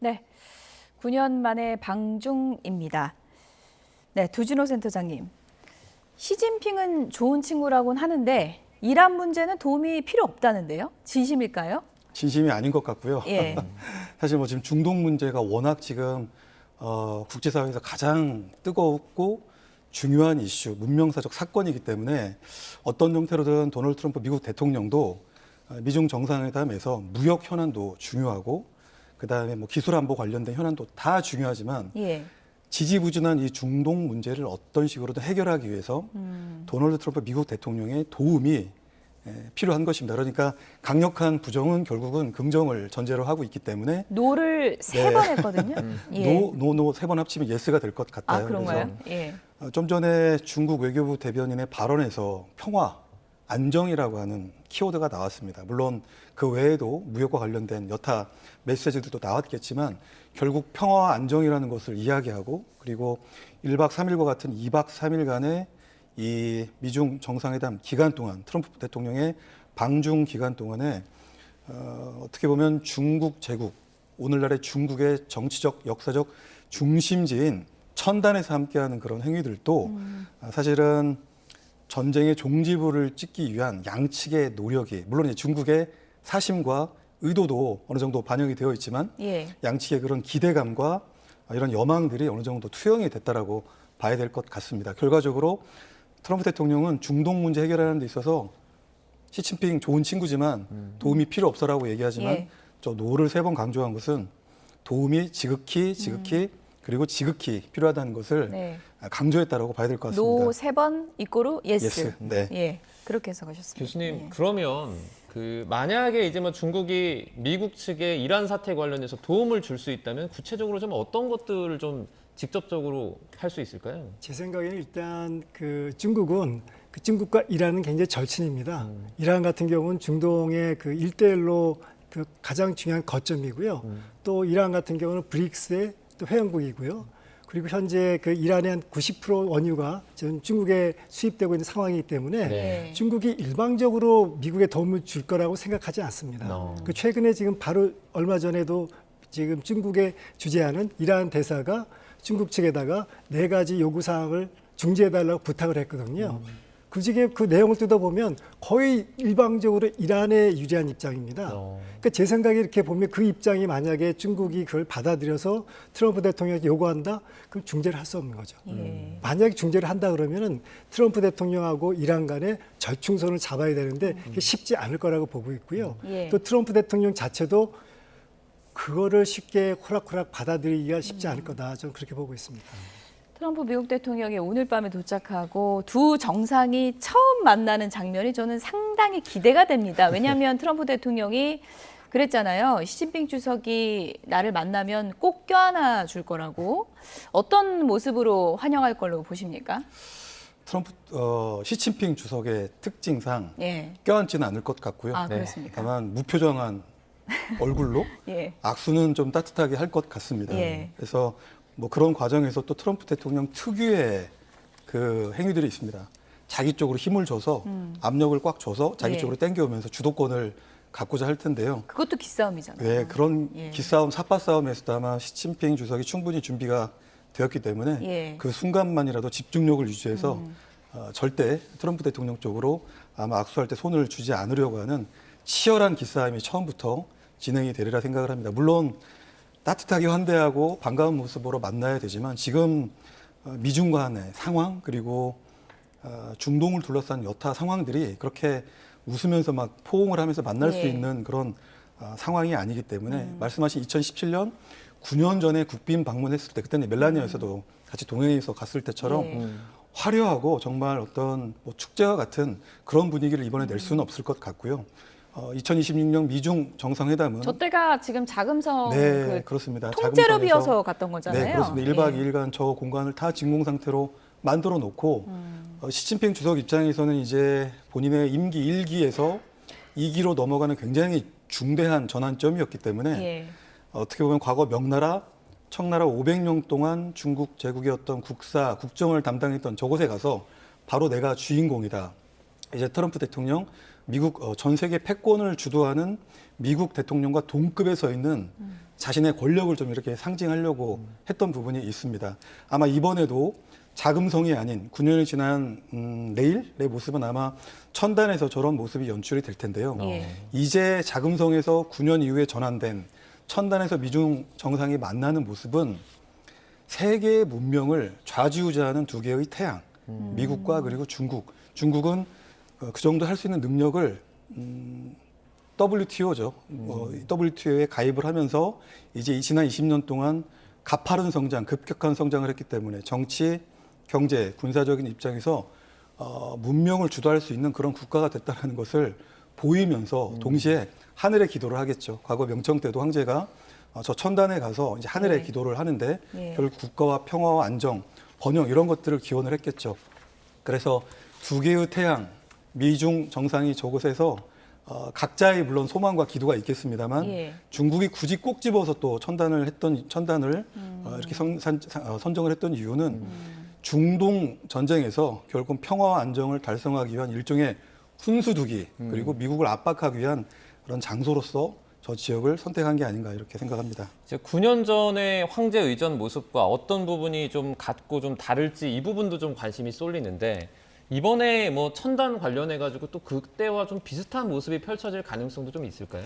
네, 9년 만에 방중입니다. 네, 두진호 센터장님. 시진핑은 좋은 친구라고는 하는데 이란 문제는 도움이 필요 없다는데요? 진심일까요? 진심이 아닌 것 같고요. 예. 사실 뭐 지금 중동 문제가 워낙 지금 국제사회에서 가장 뜨겁고 중요한 이슈, 문명사적 사건이기 때문에 어떤 형태로든 도널드 트럼프 미국 대통령도 미중 정상회담에서 무역 현안도 중요하고 그다음에 뭐 기술 안보 관련된 현안도 다 중요하지만 예. 지지부진한 이 중동 문제를 어떤 식으로든 해결하기 위해서 도널드 트럼프 미국 대통령의 도움이 필요한 것입니다. 그러니까 강력한 부정은 결국은 긍정을 전제로 하고 있기 때문에 노를 세 네. 번 했거든요. 예. 노 세 번 합치면 예스가 될 것 같아요. 아, 그런가요? 예. 좀 전에 중국 외교부 대변인의 발언에서 평화, 안정이라고 하는 키워드가 나왔습니다. 물론 그 외에도 무역과 관련된 여타 메시지들도 나왔겠지만 결국 평화와 안정이라는 것을 이야기하고 그리고 1박 3일과 같은 2박 3일간의 이 미중 정상회담 기간 동안 트럼프 대통령의 방중 기간 동안에 어떻게 보면 중국 제국, 오늘날의 중국의 정치적, 역사적 중심지인 천단에서 함께하는 그런 행위들도 사실은 전쟁의 종지부를 찍기 위한 양측의 노력이 물론 이제 중국의 사심과 의도도 어느 정도 반영이 되어 있지만 예. 양측의 그런 기대감과 이런 여망들이 어느 정도 투영이 됐다라고 봐야 될 것 같습니다. 결과적으로 트럼프 대통령은 중동 문제 해결하는 데 있어서 시진핑 좋은 친구지만 도움이 필요 없어라고 얘기하지만 예. 저 노를 세 번 강조한 것은 도움이 지극히 그리고 지극히 필요하다는 것을 네. 강조했다라고 봐야 될 것 같습니다. 노 세 번 이꼬르 예스. 예스. 네. 예. 그렇게 해석하셨습니다. 교수님, 예. 그러면 만약에 이제 뭐 중국이 미국 측에 이란 사태 관련해서 도움을 줄 수 있다면 구체적으로 좀 어떤 것들을 좀 직접적으로 할 수 있을까요? 제 생각에는 일단 중국은 중국과 이란은 굉장히 절친입니다. 이란 같은 경우는 중동의 일대일로 가장 중요한 거점이고요. 또 이란 같은 경우는 브릭스의 또 회원국이고요. 그리고 현재 이란의 한 90% 원유가 지금 중국에 수입되고 있는 상황이기 때문에 네. 중국이 일방적으로 미국에 도움을 줄 거라고 생각하지 않습니다. 최근에 지금 바로 얼마 전에도 지금 중국에 주재하는 이란 대사가 중국 측에다가 4가지 요구사항을 중재해달라고 부탁을 했거든요. 그 내용을 뜯어보면 거의 일방적으로 이란에 유리한 입장입니다. 그러니까 제 생각에 이렇게 보면 그 입장이 만약에 중국이 그걸 받아들여서 트럼프 대통령에게 요구한다? 그럼 중재를 할 수 없는 거죠. 예. 만약에 중재를 한다 그러면은 트럼프 대통령하고 이란 간에 절충선을 잡아야 되는데 그게 쉽지 않을 거라고 보고 있고요. 예. 또 트럼프 대통령 자체도 그거를 쉽게 호락호락 받아들이기가 쉽지 않을 거다. 저는 그렇게 보고 있습니다. 트럼프 미국 대통령이 오늘 밤에 도착하고 두 정상이 처음 만나는 장면이 저는 상당히 기대가 됩니다. 왜냐하면 트럼프 대통령이 그랬잖아요. 시진핑 주석이 나를 만나면 꼭 껴안아 줄 거라고. 어떤 모습으로 환영할 걸로 보십니까? 트럼프 시진핑 주석의 특징상 예. 껴안지는 않을 것 같고요. 아, 그렇습니까? 다만 무표정한 얼굴로 예. 악수는 좀 따뜻하게 할 것 같습니다. 예. 그래서 뭐 그런 과정에서 또 트럼프 대통령 특유의 그 행위들이 있습니다. 자기 쪽으로 힘을 줘서 압력을 꽉 줘서 자기 예. 쪽으로 당겨오면서 주도권을 갖고자 할 텐데요. 그것도 기싸움이잖아요. 네, 그런 예. 기싸움, 삿바싸움에서도 아마 시진핑 주석이 충분히 준비가 되었기 때문에 예. 그 순간만이라도 집중력을 유지해서 절대 트럼프 대통령 쪽으로 아마 악수할 때 손을 주지 않으려고 하는 치열한 기싸움이 처음부터 진행이 되리라 생각을 합니다. 물론 따뜻하게 환대하고 반가운 모습으로 만나야 되지만 지금 미중 간의 상황 그리고 중동을 둘러싼 여타 상황들이 그렇게 웃으면서 막 포옹을 하면서 만날 수 예. 있는 그런 상황이 아니기 때문에 말씀하신 2017년 9년 전에 국빈 방문했을 때 그때는 멜라니아 여사도 같이 동행해서 갔을 때처럼 예. 화려하고 정말 어떤 뭐 축제와 같은 그런 분위기를 이번에 낼 수는 없을 것 같고요. 2026년 미중 정상회담은 저 때가 지금 자금성 네, 그렇습니다. 통째로 자금성에서 비어서 갔던 거잖아요. 네, 그렇습니다. 1박 예. 2일간 저 공간을 다 진공 상태로 만들어 놓고 시진핑 주석 입장에서는 이제 본인의 임기 1기에서 2기로 넘어가는 굉장히 중대한 전환점이었기 때문에 예. 어떻게 보면 과거 명나라, 청나라 500년 동안 중국 제국의 어떤 국정을 담당했던 저곳에 가서 바로 내가 주인공이다. 이제 트럼프 대통령 미국 전 세계 패권을 주도하는 미국 대통령과 동급에 서 있는 자신의 권력을 좀 이렇게 상징하려고 했던 부분이 있습니다. 아마 이번에도 자금성이 아닌 9년이 지난 내일의 모습은 아마 천단에서 저런 모습이 연출이 될 텐데요. 예. 이제 자금성에서 9년 이후에 전환된 천단에서 미중 정상이 만나는 모습은 세계의 문명을 좌지우지하는 두 개의 태양, 미국과 그리고 중국. 중국은 그 정도 할 수 있는 능력을 WTO죠. WTO에 가입을 하면서 이제 지난 20년 동안 가파른 성장, 급격한 성장을 했기 때문에 정치, 경제, 군사적인 입장에서 문명을 주도할 수 있는 그런 국가가 됐다는 것을 보이면서 동시에 하늘에 기도를 하겠죠. 과거 명청 때도 황제가 저 천단에 가서 이제 하늘에 네. 기도를 하는데 예. 결국 국가와 평화와 안정, 번영 이런 것들을 기원을 했겠죠. 그래서 두 개의 태양, 미중 정상이 저곳에서 각자의 물론 소망과 기도가 있겠습니다만 예. 중국이 굳이 꼭 집어서 또 천단을 이렇게 선정을 했던 이유는 중동 전쟁에서 결국 평화와 안정을 달성하기 위한 일종의 훈수두기 그리고 미국을 압박하기 위한 그런 장소로서 저 지역을 선택한 게 아닌가 이렇게 생각합니다. 이제 9년 전의 황제 의전 모습과 어떤 부분이 좀 같고 좀 다를지 이 부분도 좀 관심이 쏠리는데 이번에 뭐 천단 관련해 가지고 또 그때와 좀 비슷한 모습이 펼쳐질 가능성도 좀 있을까요?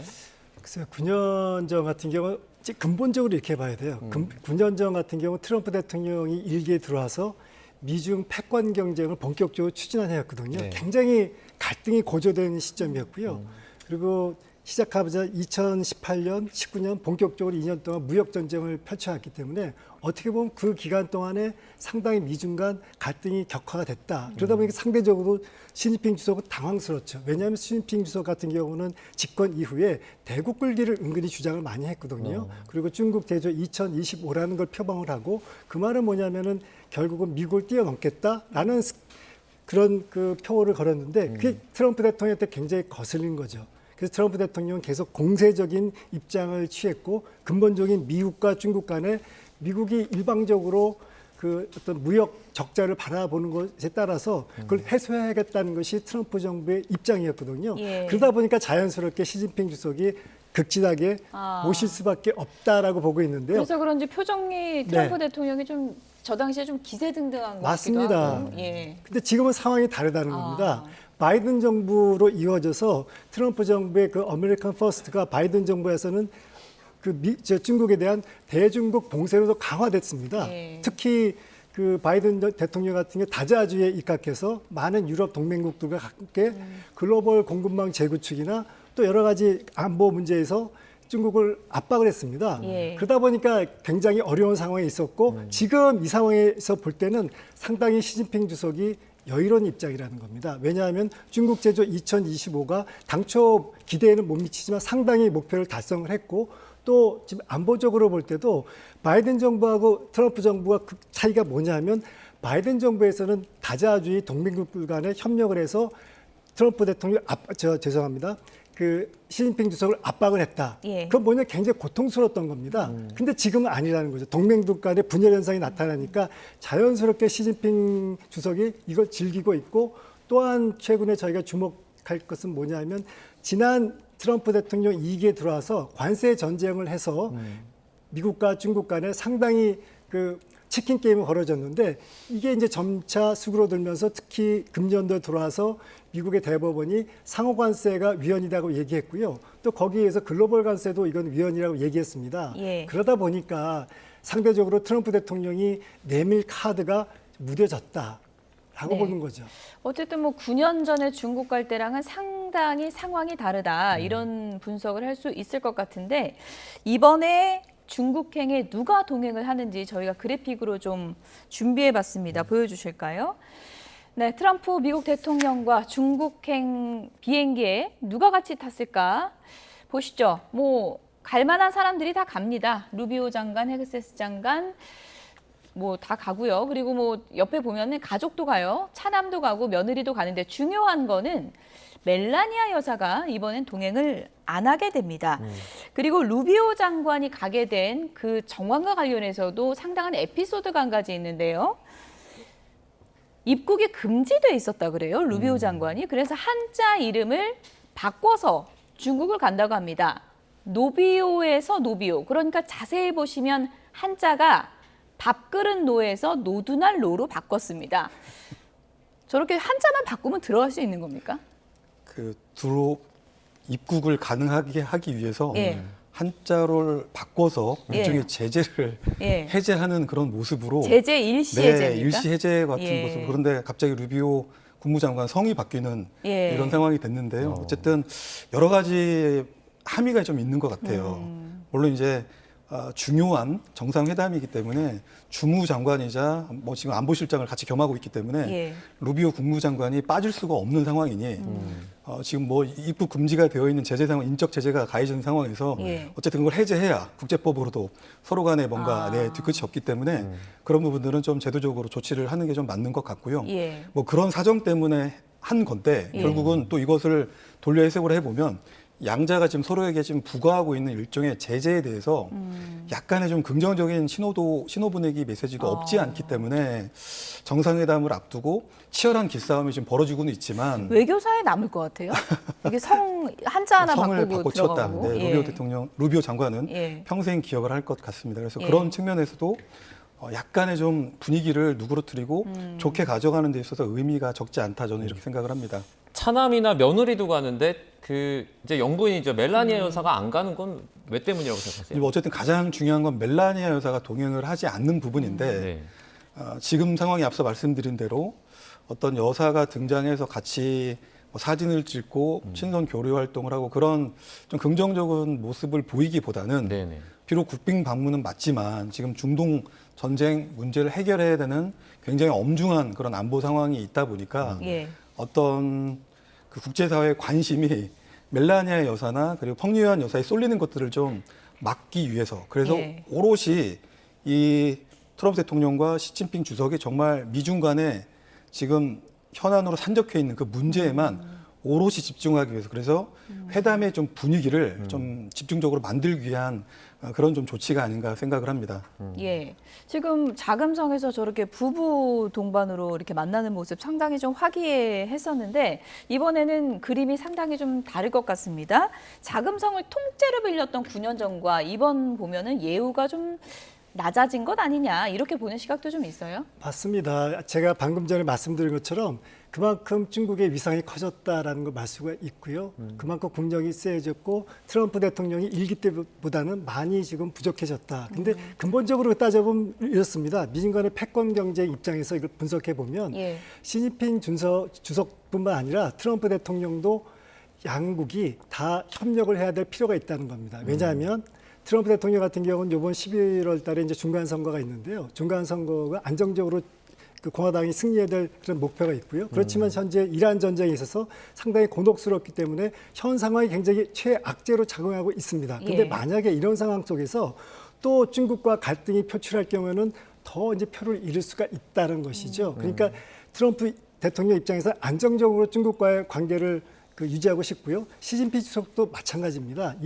글쎄요, 9년 전 같은 경우 근본적으로 이렇게 봐야 돼요. 9년 전 같은 경우 트럼프 대통령이 일기에 들어와서 미중 패권 경쟁을 본격적으로 추진하였거든요. 네. 굉장히 갈등이 고조된 시점이었고요. 그리고 시작하자 2018년, 19년 본격적으로 2년 동안 무역 전쟁을 펼쳐왔기 때문에 어떻게 보면 그 기간 동안에 상당히 미중 간 갈등이 격화가 됐다. 그러다 보니까 상대적으로 시진핑 주석은 당황스럽죠. 왜냐하면 시진핑 주석 같은 경우는 집권 이후에 대국 끌기를 은근히 주장을 많이 했거든요. 그리고 중국 대조 2025라는 걸 표방을 하고 그 말은 뭐냐면은 결국은 미국을 뛰어넘겠다라는 그런 그 표어를 걸었는데 그게 트럼프 대통령한테 굉장히 거슬린 거죠. 그래서 트럼프 대통령은 계속 공세적인 입장을 취했고 근본적인 미국과 중국 간에 미국이 일방적으로 그 어떤 무역 적자를 바라보는 것에 따라서 그걸 해소해야겠다는 것이 트럼프 정부의 입장이었거든요. 예. 그러다 보니까 자연스럽게 시진핑 주석이 극진하게 모실 수밖에 없다라고 보고 있는데요. 그래서 그런지 표정이 트럼프 대통령이 좀 저 당시에 좀 기세등등한 것 맞습니다. 같기도 하고. 예. 근데 지금은 상황이 다르다는 겁니다. 바이든 정부로 이어져서 트럼프 정부의 그 아메리칸 퍼스트가 바이든 정부에서는 중국에 대한 대중국 봉쇄로도 강화됐습니다. 네. 특히 그 바이든 대통령 같은 경우 다자주의에 입각해서 많은 유럽 동맹국들과 함께 글로벌 공급망 재구축이나 또 여러 가지 안보 문제에서 중국을 압박을 했습니다. 예. 그러다 보니까 굉장히 어려운 상황에 있었고 지금 이 상황에서 볼 때는 상당히 시진핑 주석이 여유로운 입장이라는 겁니다. 왜냐하면 중국 제조 2025가 당초 기대에는 못 미치지만 상당히 목표를 달성을 했고 또 지금 안보적으로 볼 때도 바이든 정부하고 트럼프 정부가 그 차이가 뭐냐면 바이든 정부에서는 다자주의 동맹국들 간에 협력을 해서 트럼프 대통령 죄송합니다. 그 시진핑 주석을 압박을 했다. 예. 그건 뭐냐 굉장히 고통스러웠던 겁니다. 근데 지금은 아니라는 거죠. 동맹국 간의 분열 현상이 나타나니까 자연스럽게 시진핑 주석이 이걸 즐기고 있고 또한 최근에 저희가 주목할 것은 뭐냐면 지난 트럼프 대통령 2기에 들어와서 관세 전쟁을 해서 미국과 중국 간에 상당히 그 치킨 게임이 벌어졌는데 이게 이제 점차 수그러들면서 특히 금년도에 들어와서 미국의 대법원이 상호 관세가 위헌이라고 얘기했고요. 또 거기에서 글로벌 관세도 이건 위헌이라고 얘기했습니다. 예. 그러다 보니까 상대적으로 트럼프 대통령이 내밀 카드가 무뎌졌다라고 네. 보는 거죠. 어쨌든 뭐 9년 전에 중국 갈 때랑은 상당히 상황이 다르다 이런 분석을 할 수 있을 것 같은데 이번에 중국행에 누가 동행을 하는지 저희가 그래픽으로 좀 준비해봤습니다. 보여주실까요? 네, 트럼프 미국 대통령과 중국행 비행기에 누가 같이 탔을까? 보시죠. 뭐 갈만한 사람들이 다 갑니다. 루비오 장관, 헤그세스 장관 뭐 다 가고요. 그리고 뭐 옆에 보면은 가족도 가요. 차남도 가고 며느리도 가는데 중요한 거는 멜라니아 여사가 이번엔 동행을 안 하게 됩니다. 그리고 루비오 장관이 가게 된 그 정황과 관련해서도 상당한 에피소드가 한 가지 있는데요. 입국이 금지돼 있었다 그래요. 루비오 장관이. 그래서 한자 이름을 바꿔서 중국을 간다고 합니다. 노비오에서 노비오. 그러니까 자세히 보시면 한자가 밥그릇 노에서 노두날 노로 바꿨습니다. 저렇게 한자만 바꾸면 들어갈 수 있는 겁니까? 그 두로 입국을 가능하게 하기 위해서 예. 한자를 바꿔서 예. 일종의 제재를 예. 해제하는 그런 모습으로 제재 일시 네, 해제입니까? 일시 해제 같은 예. 모습. 그런데 갑자기 루비오 국무장관 성이 바뀌는 예. 이런 상황이 됐는데요. 어쨌든 여러 가지 함의가 좀 있는 것 같아요. 물론 이제 중요한 정상회담이기 때문에 주무장관이자 뭐 지금 안보실장을 같이 겸하고 있기 때문에 예. 루비오 국무장관이 빠질 수가 없는 상황이니 지금 뭐 입국 금지가 되어 있는 제재 상황, 인적 제재가 가해진 상황에서 예. 어쨌든 그걸 해제해야 국제법으로도 서로 간에 뭔가 뒤끝이 없기 때문에 그런 부분들은 좀 제도적으로 조치를 하는 게 좀 맞는 것 같고요. 예. 뭐 그런 사정 때문에 한 건데 예. 결국은 또 이것을 돌려 해석을 해보면 양자가 지금 서로에게 지금 부과하고 있는 일종의 제재에 대해서 약간의 좀 긍정적인 신호 분위기 메시지도 없지 않기 때문에 정상회담을 앞두고 치열한 기싸움이 지금 벌어지고는 있지만 외교사에 남을 것 같아요. 이게 성 한자 하나 성을 바꾸고 바꿔 치웠다. 들어가고. 네, 예. 루비오 장관은 예. 평생 기억을 할 것 같습니다. 그래서 예. 그런 측면에서도 약간의 좀 분위기를 누그러뜨리고 좋게 가져가는 데 있어서 의미가 적지 않다 저는 이렇게 생각을 합니다. 차남이나 며느리도 가는데 그 이제 영부인이죠. 멜라니아 여사가 안 가는 건 왜 때문이라고 생각하세요? 뭐 어쨌든 가장 중요한 건 멜라니아 여사가 동행을 하지 않는 부분인데 네. 지금 상황이 앞서 말씀드린 대로 어떤 여사가 등장해서 같이 뭐 사진을 찍고 친선 교류 활동을 하고 그런 좀 긍정적인 모습을 보이기보다는 네네. 비록 국빈 방문은 맞지만 지금 중동 전쟁 문제를 해결해야 되는 굉장히 엄중한 그런 안보 상황이 있다 보니까 예. 어떤 그 국제사회의 관심이 멜라니아 여사나 그리고 펑유안 여사에 쏠리는 것들을 좀 막기 위해서 그래서 예. 오롯이 이 트럼프 대통령과 시진핑 주석이 정말 미중 간에 지금 현안으로 산적해 있는 그 문제에만 오롯이 집중하기 위해서 그래서 회담의 좀 분위기를 좀 집중적으로 만들기 위한 그런 좀 조치가 아닌가 생각을 합니다. 예. 지금 자금성에서 저렇게 부부 동반으로 이렇게 만나는 모습 상당히 좀 화기애애했었는데 이번에는 그림이 상당히 좀 다를 것 같습니다. 자금성을 통째로 빌렸던 9년 전과 이번 보면은 예우가 좀 낮아진 것 아니냐 이렇게 보는 시각도 좀 있어요. 맞습니다. 제가 방금 전에 말씀드린 것처럼 그만큼 중국의 위상이 커졌다라는 걸 말 수가 있고요. 그만큼 국력이 세졌고 트럼프 대통령이 일기 때보다는 많이 지금 부족해졌다. 근데 근본적으로 따져보면 이렇습니다. 미중 간의 패권 경쟁 입장에서 이걸 분석해 보면 예. 시진핑 주석뿐만 아니라 트럼프 대통령도 양국이 다 협력을 해야 될 필요가 있다는 겁니다. 왜냐하면 트럼프 대통령 같은 경우는 이번 11월 달에 이제 중간 선거가 있는데요. 중간 선거가 안정적으로 그 공화당이 승리해야 될 그런 목표가 있고요. 그렇지만 현재 이란 전쟁에 있어서 상당히 곤혹스럽기 때문에 현 상황이 굉장히 최악재로 작용하고 있습니다. 그런데 예. 만약에 이런 상황 속에서 또 중국과 갈등이 표출할 경우에는 더 이제 표를 잃을 수가 있다는 것이죠. 그러니까 트럼프 대통령 입장에서 안정적으로 중국과의 관계를 유지하고 싶고요. 시진핑 주석도 마찬가지입니다.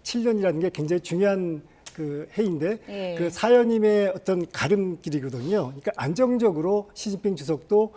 2027년이라는 게 굉장히 중요한 그 해인데 예. 그 사연임의 어떤 가름길이거든요. 그러니까 안정적으로 시진핑 주석도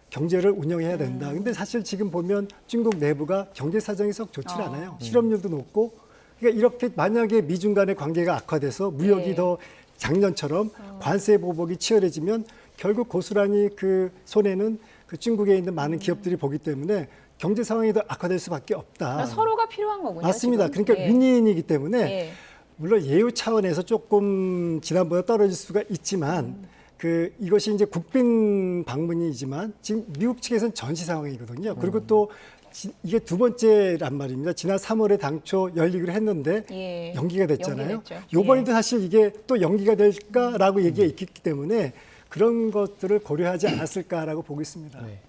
경제를 운영해야 된다. 근데 사실 지금 보면 중국 내부가 경제 사정이 썩 좋지 않아요. 실업률도 높고. 그러니까 이렇게 만약에 미중 간의 관계가 악화돼서 무역이 예. 더 작년처럼 관세 보복이 치열해지면 결국 고스란히 그 손해는 그 중국에 있는 많은 기업들이 보기 때문에 경제 상황이 더 악화될 수밖에 없다. 그러니까 서로가 필요한 거군요. 맞습니다. 지금. 그러니까 예. 윈윈이기 때문에 예. 물론 예우 차원에서 조금 지난보다 떨어질 수가 있지만 그 이것이 이제 국빈 방문이지만 지금 미국 측에서는 전시 상황이거든요. 그리고 또 이게 두 번째란 말입니다. 지난 3월에 당초 열리기로 했는데 예. 연기가 됐잖아요. 연기됐죠. 이번에도 사실 이게 또 연기가 될까라고 얘기가 있기 때문에 그런 것들을 고려하지 않았을까라고 보고 있습니다. 네.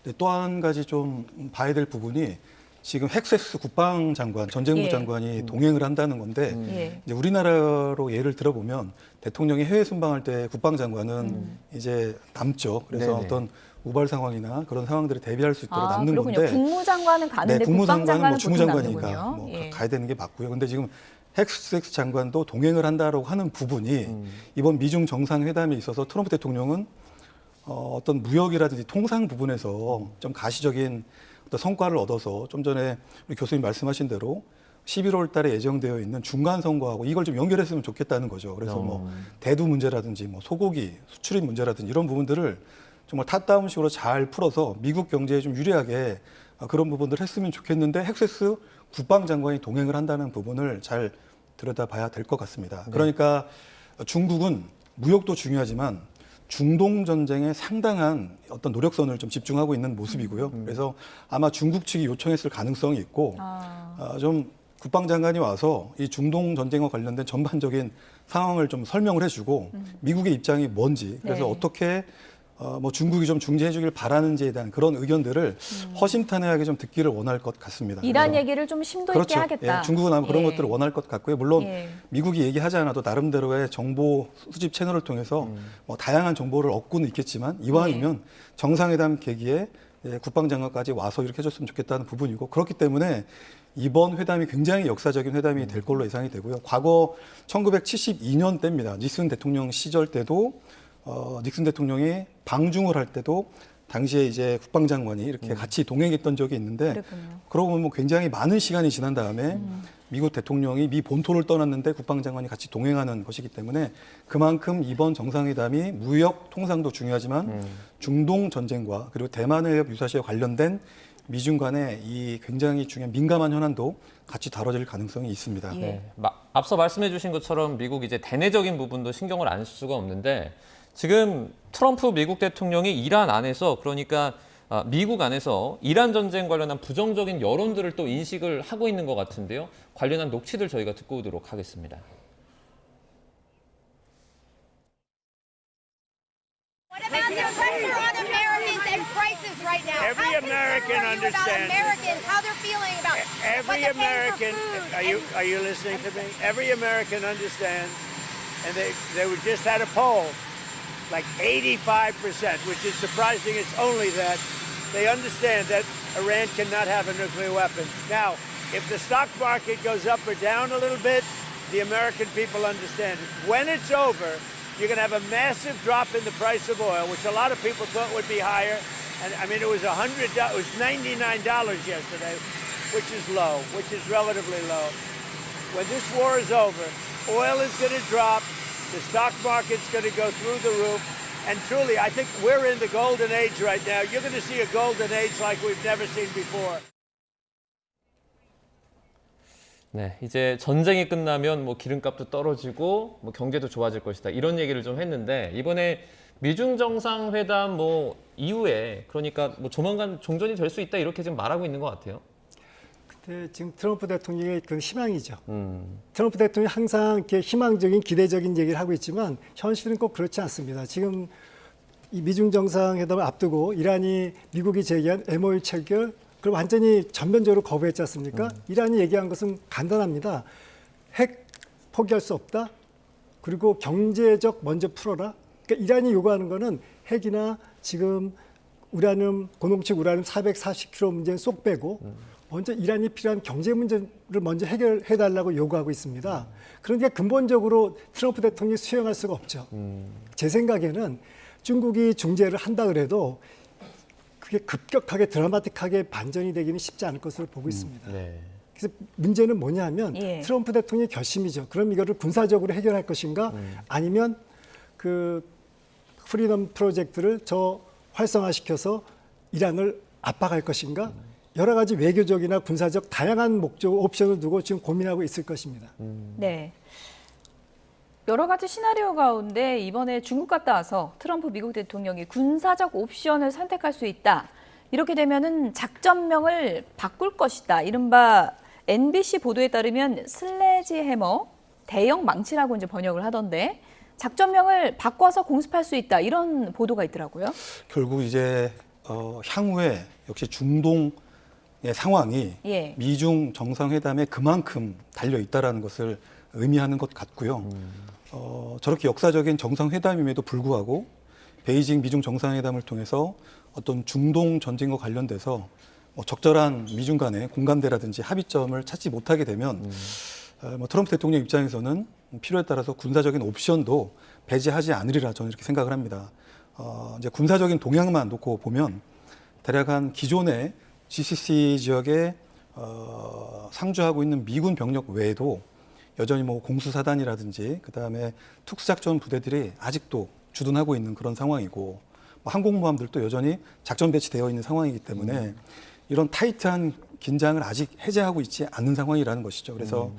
네, 또 한 가지 좀 봐야 될 부분이 지금 헥세스 국방장관, 전쟁부 예. 장관이 동행을 한다는 건데 예. 이제 우리나라로 예를 들어보면 대통령이 해외 순방할 때 국방장관은 이제 남죠. 그래서 네네. 어떤 우발 상황이나 그런 상황들을 대비할 수 있도록 아, 남는 그렇군요. 건데 국무장관은 가는데 네, 국무장관은 뭐 국방장관은 주무장관이니까 보통 뭐 남는군요. 예. 가야 되는 게 맞고요. 근데 지금 헥세스 장관도 동행을 한다라고 하는 부분이 이번 미중 정상회담에 있어서 트럼프 대통령은 어떤 무역이라든지 통상 부분에서 좀 가시적인 어떤 성과를 얻어서 좀 전에 우리 교수님 말씀하신 대로 11월 달에 예정되어 있는 중간 선거하고 이걸 좀 연결했으면 좋겠다는 거죠. 그래서 뭐 대두 문제라든지 뭐 소고기 수출입 문제라든지 이런 부분들을 정말 탑다운식으로 잘 풀어서 미국 경제에 좀 유리하게 그런 부분들을 했으면 좋겠는데 헥세스 국방장관이 동행을 한다는 부분을 잘 들여다봐야 될 것 같습니다. 그러니까 중국은 무역도 중요하지만 중동 전쟁에 상당한 어떤 노력선을 좀 집중하고 있는 모습이고요. 그래서 아마 중국 측이 요청했을 가능성이 있고 좀 국방장관이 와서 이 중동 전쟁과 관련된 전반적인 상황을 좀 설명을 해주고 미국의 입장이 뭔지 그래서 네. 어떻게 뭐 중국이 좀 중재해주길 바라는지에 대한 그런 의견들을 허심탄회하게 좀 듣기를 원할 것 같습니다. 이란 그래서 얘기를 좀 심도 그렇죠. 있게 하겠다. 예, 중국은 아마 그런 예. 것들을 원할 것 같고요. 물론 예. 미국이 얘기하지 않아도 나름대로의 정보 수집 채널을 통해서 뭐 다양한 정보를 얻고는 있겠지만 이왕이면 정상회담 계기에 국방장관까지 와서 이렇게 해줬으면 좋겠다는 부분이고 그렇기 때문에 이번 회담이 굉장히 역사적인 회담이 될 걸로 예상이 되고요. 과거 1972년 때입니다. 닉슨 대통령 시절 때도 닉슨 대통령이 방중을 할 때도 당시에 이제 국방장관이 이렇게 같이 동행했던 적이 있는데 그랬군요. 그러고 보면 굉장히 많은 시간이 지난 다음에 미국 대통령이 미 본토를 떠났는데 국방장관이 같이 동행하는 것이기 때문에 그만큼 이번 정상회담이 무역 통상도 중요하지만 중동 전쟁과 그리고 대만 해협 유사시와 관련된 미중 간의 이 굉장히 중요한 민감한 현안도 같이 다뤄질 가능성이 있습니다. 예. 네. 앞서 말씀해 주신 것처럼 미국 이제 대내적인 부분도 신경을 안 쓸 수가 없는데 지금 트럼프 미국 대통령이 이란 안에서 그러니까 미국 안에서 이란 전쟁 관련한 부정적인 여론들을 또 인식을 하고 있는 것 같은데요. 관련한 녹취들 저희가 듣고 오도록 하겠습니다. What about the pressure on Americans and prices right now? Every How concerned American are you about understands. Americans, how they're feeling about Every what they're paying for American, food are you listening to me? Every American understands, and they just had a poll, like 85%, which is surprising. It's only that they understand that Iran cannot have a nuclear weapon. Now, if the stock market goes up or down a little bit, the American people understand it. When it's over, you're going to have a massive drop in the price of oil, which a lot of people thought would be higher. And I mean, it was $100, it was $99 yesterday, which is low, which is relatively low. When this war is over, oil is going to drop, the stock market's going to go through the roof. And truly, I think we're in the golden age right now. You're going to see a golden age like we've never seen before. 네, 이제 전쟁이 끝나면 뭐 기름값도 떨어지고 뭐 경제도 좋아질 것이다. 이런 얘기를 좀 했는데 이번에 미중 정상회담 뭐 이후에 그러니까 뭐 조만간 종전이 될 수 있다 이렇게 지금 말하고 있는 것 같아요. 지금 트럼프 대통령의 그 희망이죠. 트럼프 대통령이 항상 이렇게 희망적인 기대적인 얘기를 하고 있지만 현실은 꼭 그렇지 않습니다. 지금 이 미중 정상회담을 앞두고 이란이 미국이 제기한 MOU 체결 그걸 완전히 전면적으로 거부했지 않습니까? 이란이 얘기한 것은 간단합니다. 핵 포기할 수 없다. 그리고 경제적 먼저 풀어라. 그러니까 이란이 요구하는 거는 핵이나 지금 우라늄 고농축 우라늄 440kg 문제는 쏙 빼고 먼저 이란이 필요한 경제 문제를 먼저 해결해 달라고 요구하고 있습니다. 그러니까 근본적으로 트럼프 대통령이 수용할 수가 없죠. 제 생각에는 중국이 중재를 한다 그래도 그게 급격하게 드라마틱하게 반전이 되기는 쉽지 않을 것으로 보고 있습니다. 네. 그래서 문제는 뭐냐면 예. 트럼프 대통령의 결심이죠. 그럼 이거를 군사적으로 해결할 것인가 아니면 그 프리덤 프로젝트를 저 활성화시켜서 이란을 압박할 것인가 여러 가지 외교적이나 군사적 다양한 목적 옵션을 두고 지금 고민하고 있을 것입니다. 네. 여러 가지 시나리오 가운데 이번에 중국 갔다 와서 트럼프 미국 대통령이 군사적 옵션을 선택할 수 있다. 이렇게 되면은 작전명을 바꿀 것이다. 이른바 NBC 보도에 따르면 슬래지 해머, 대형 망치라고 이제 번역을 하던데 작전명을 바꿔서 공습할 수 있다. 이런 보도가 있더라고요. 결국 이제 향후에 역시 중동의 상황이 예. 미중 정상회담에 그만큼 달려 있다라는 것을 의미하는 것 같고요. 저렇게 역사적인 정상회담임에도 불구하고 베이징 미중 정상회담을 통해서 어떤 중동 전쟁과 관련돼서 적절한 미중 간의 공감대라든지 합의점을 찾지 못하게 되면 트럼프 대통령 입장에서는 필요에 따라서 군사적인 옵션도 배제하지 않으리라 저는 이렇게 생각을 합니다. 이제 군사적인 동향만 놓고 보면 대략 한 기존의 GCC 지역의 상주하고 있는 미군 병력 외에도 여전히 뭐 공수사단이라든지 그다음에 특수작전 부대들이 아직도 주둔하고 있는 그런 상황이고 뭐 항공모함들도 여전히 작전 배치되어 있는 상황이기 때문에 이런 타이트한 긴장을 아직 해제하고 있지 않는 상황이라는 것이죠. 그래서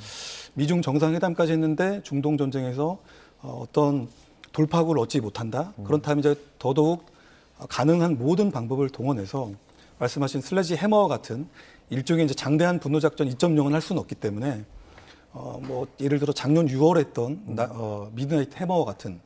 미중 정상회담까지 했는데 중동 전쟁에서 어떤 돌파구를 얻지 못한다. 그렇다면 이제 더더욱 가능한 모든 방법을 동원해서 말씀하신 슬래지 해머와 같은 일종의 이제 장대한 분노 작전 2.0은 할 수는 없기 때문에 뭐 예를 들어 작년 6월에 했던 미드나이트 해머와 같은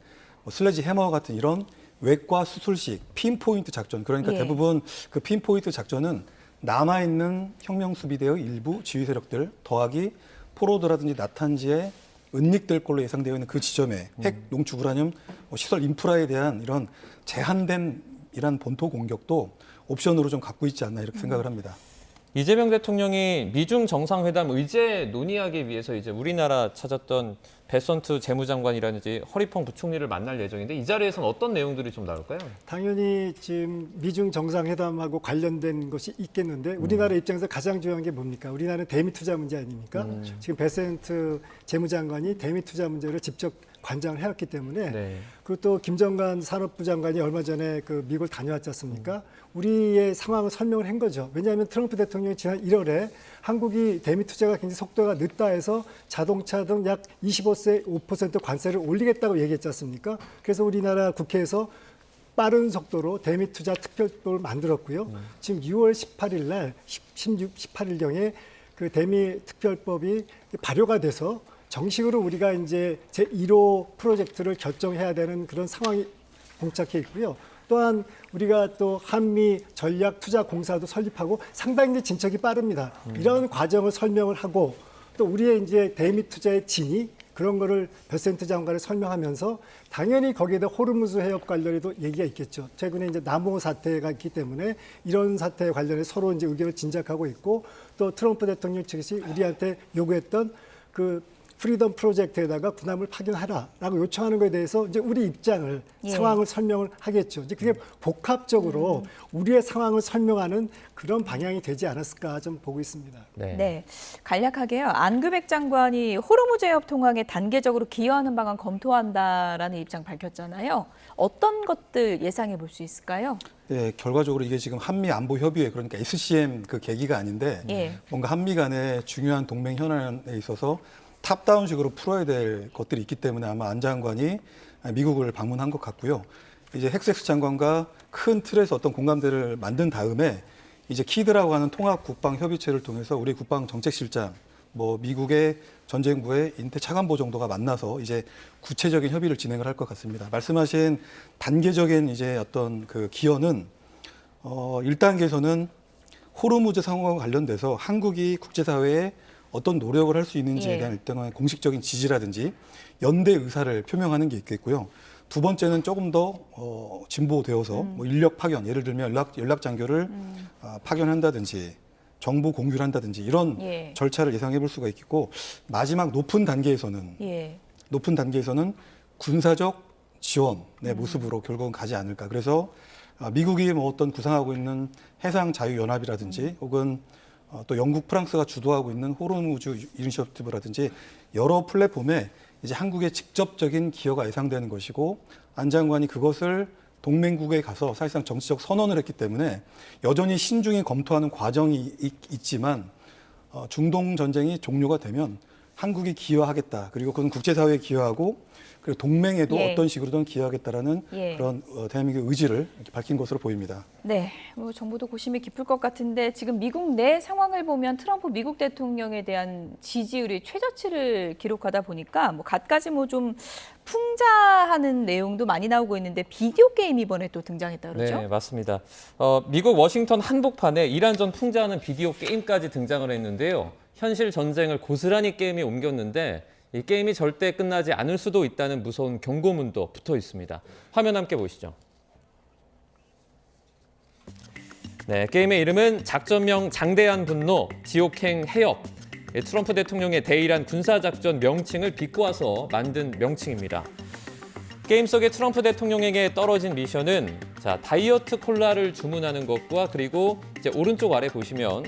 슬래지 해머와 같은 이런 외과 수술식 핀포인트 작전 그러니까 예. 대부분 그 핀포인트 작전은 남아있는 혁명수비대의 일부 지휘 세력들 더하기 포로드라든지 나탄지에 은닉될 걸로 예상되어 있는 그 지점에 핵, 농축 우라늄 시설 인프라에 대한 이런 제한된 이란 본토 공격도 옵션으로 좀 갖고 있지 않나 이렇게 생각을 합니다. 이재명 대통령이 미중 정상회담 의제 논의하기 위해서 이제 우리나라 찾았던 베선트 재무장관이라든지 허리펑 부총리를 만날 예정인데 이 자리에서는 어떤 내용들이 좀 나올까요? 당연히 지금 미중 정상회담하고 관련된 것이 있겠는데 우리나라 입장에서 가장 중요한 게 뭡니까? 우리나라는 대미 투자 문제 아닙니까? 지금 베센트 재무장관이 대미 투자 문제를 직접 관장을 해왔기 때문에 네. 그리고 또 김정관 산업부 장관이 얼마 전에 그 미국을 다녀왔지 않습니까? 우리의 상황을 설명을 한 거죠. 왜냐하면 트럼프 대통령이 지난 1월에 한국이 대미 투자가 굉장히 속도가 늦다 해서 자동차 등 약 25% 관세를 올리겠다고 얘기했지 않습니까? 그래서 우리나라 국회에서 빠른 속도로 대미 투자 특별법을 만들었고요. 지금 6월 18일 날 18일경에 그 대미 특별법이 발효가 돼서 정식으로 우리가 이제 제1호 프로젝트를 결정해야 되는 그런 상황이 봉착해 있고요. 또한 우리가 또 한미 전략 투자 공사도 설립하고 상당히 진척이 빠릅니다. 이런 과정을 설명을 하고 또 우리의 이제 대미 투자의 진위 그런 거를 베센트 장관을 설명하면서 당연히 거기에다 호르무즈 해협 관련해도 얘기가 있겠죠. 최근에 이제 남호 사태가 있기 때문에 이런 사태에 관련해 서로 이제 의견을 진작하고 있고 또 트럼프 대통령 측이 우리한테 요구했던 그 프리덤 프로젝트에다가 군함을 파견하라라고 요청하는 것에 대해서 이제 우리 입장을 예. 상황을 설명을 하겠죠. 이제 그게 복합적으로 우리의 상황을 설명하는 그런 방향이 되지 않았을까 좀 보고 있습니다. 네, 간략하게요. 안규백 장관이 호르무즈 해협 통항에 단계적으로 기여하는 방안 검토한다라는 입장 밝혔잖아요. 어떤 것들 예상해 볼 수 있을까요? 네, 결과적으로 이게 지금 한미 안보 협의회 그러니까 SCM 그 계기가 아닌데 예. 뭔가 한미 간의 중요한 동맹 현안에 있어서 탑다운식으로 풀어야 될 것들이 있기 때문에 아마 안 장관이 미국을 방문한 것 같고요. 이제 헥섹스 장관과 큰 틀에서 어떤 공감대를 만든 다음에 이제 키드라고 하는 통합 국방 협의체를 통해서 우리 국방 정책실장, 뭐 미국의 전쟁부의 인태 차관보 정도가 만나서 이제 구체적인 협의를 진행을 할 것 같습니다. 말씀하신 단계적인 이제 어떤 그 기여는 1단계에서는 호르무즈 상황과 관련돼서 한국이 국제사회에 어떤 노력을 할 수 있는지에 예. 대한 일정한 공식적인 지지라든지 연대 의사를 표명하는 게 있겠고요. 두 번째는 조금 더 진보되어서 뭐 인력 파견, 예를 들면 연락 장교를 파견한다든지 정보 공유를 한다든지 이런 예. 절차를 예상해 볼 수가 있겠고 마지막 높은 단계에서는 예. 군사적 지원의 모습으로 결국은 가지 않을까. 그래서 미국이 뭐 어떤 구상하고 있는 해상 자유연합이라든지 혹은 또 영국, 프랑스가 주도하고 있는 호르무즈 이니셔티브라든지 여러 플랫폼에 이제 한국의 직접적인 기여가 예상되는 것이고 안 장관이 그것을 동맹국에 가서 사실상 정치적 선언을 했기 때문에 여전히 신중히 검토하는 과정이 있지만 중동 전쟁이 종료가 되면 한국이 기여하겠다. 그리고 그건 국제사회에 기여하고 그리고 동맹에도 예. 어떤 식으로든 기여하겠다라는 예. 그런 대한민국의 의지를 이렇게 밝힌 것으로 보입니다. 네, 뭐 정부도 고심이 깊을 것 같은데 지금 미국 내 상황을 보면 트럼프 미국 대통령에 대한 지지율이 최저치를 기록하다 보니까 뭐 갖가지 뭐 좀 풍자하는 내용도 많이 나오고 있는데 비디오 게임 이번에 또 등장했다 그러죠? 네, 맞습니다. 미국 워싱턴 한복판에 이란전 풍자하는 비디오 게임까지 등장을 했는데요. 현실 전쟁을 고스란히 게임에 옮겼는데 이 게임이 절대 끝나지 않을 수도 있다는 무서운 경고문도 붙어 있습니다. 화면 함께 보시죠. 네, 게임의 이름은 작전명 장대한 분노, 지옥행 해협. 트럼프 대통령의 대이란 군사작전 명칭을 비꼬아서 만든 명칭입니다. 게임 속의 트럼프 대통령에게 떨어진 미션은 다이어트 콜라를 주문하는 것과 그리고 이제 오른쪽 아래 보시면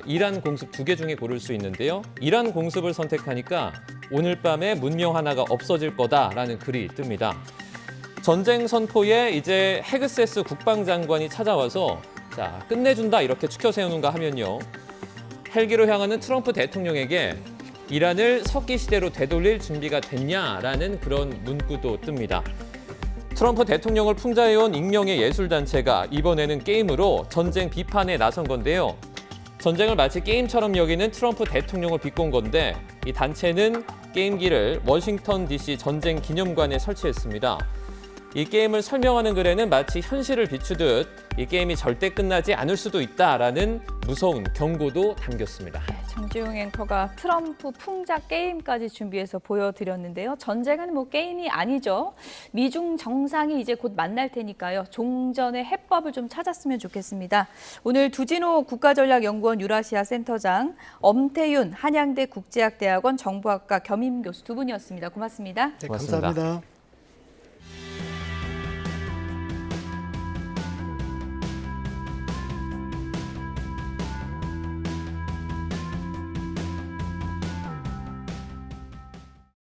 이란 공습 2개 중에 고를 수 있는데요. 이란 공습을 선택하니까 오늘 밤에 문명 하나가 없어질 거다라는 글이 뜹니다. 전쟁 선포에 이제 헤그세스 국방장관이 찾아와서 자, 끝내준다 이렇게 추켜 세우는가 하면요. 헬기로 향하는 트럼프 대통령에게 이란을 석기 시대로 되돌릴 준비가 됐냐라는 그런 문구도 뜹니다. 트럼프 대통령을 풍자해온 익명의 예술단체가 이번에는 게임으로 전쟁 비판에 나선 건데요. 전쟁을 마치 게임처럼 여기는 트럼프 대통령을 비꼰 건데 이 단체는 게임기를 워싱턴 DC 전쟁 기념관에 설치했습니다. 이 게임을 설명하는 글에는 마치 현실을 비추듯 이 게임이 절대 끝나지 않을 수도 있다라는 무서운 경고도 담겼습니다. 정지용 앵커가 트럼프 풍자 게임까지 준비해서 보여드렸는데요. 전쟁은 뭐 게임이 아니죠. 미중 정상이 이제 곧 만날 테니까요. 종전의 해법을 좀 찾았으면 좋겠습니다. 오늘 두진호 국가전략연구원 유라시아 센터장, 엄태윤 한양대 국제학대학원 정보학과 겸임 교수 두 분이었습니다. 고맙습니다. 네, 고맙습니다. 감사합니다.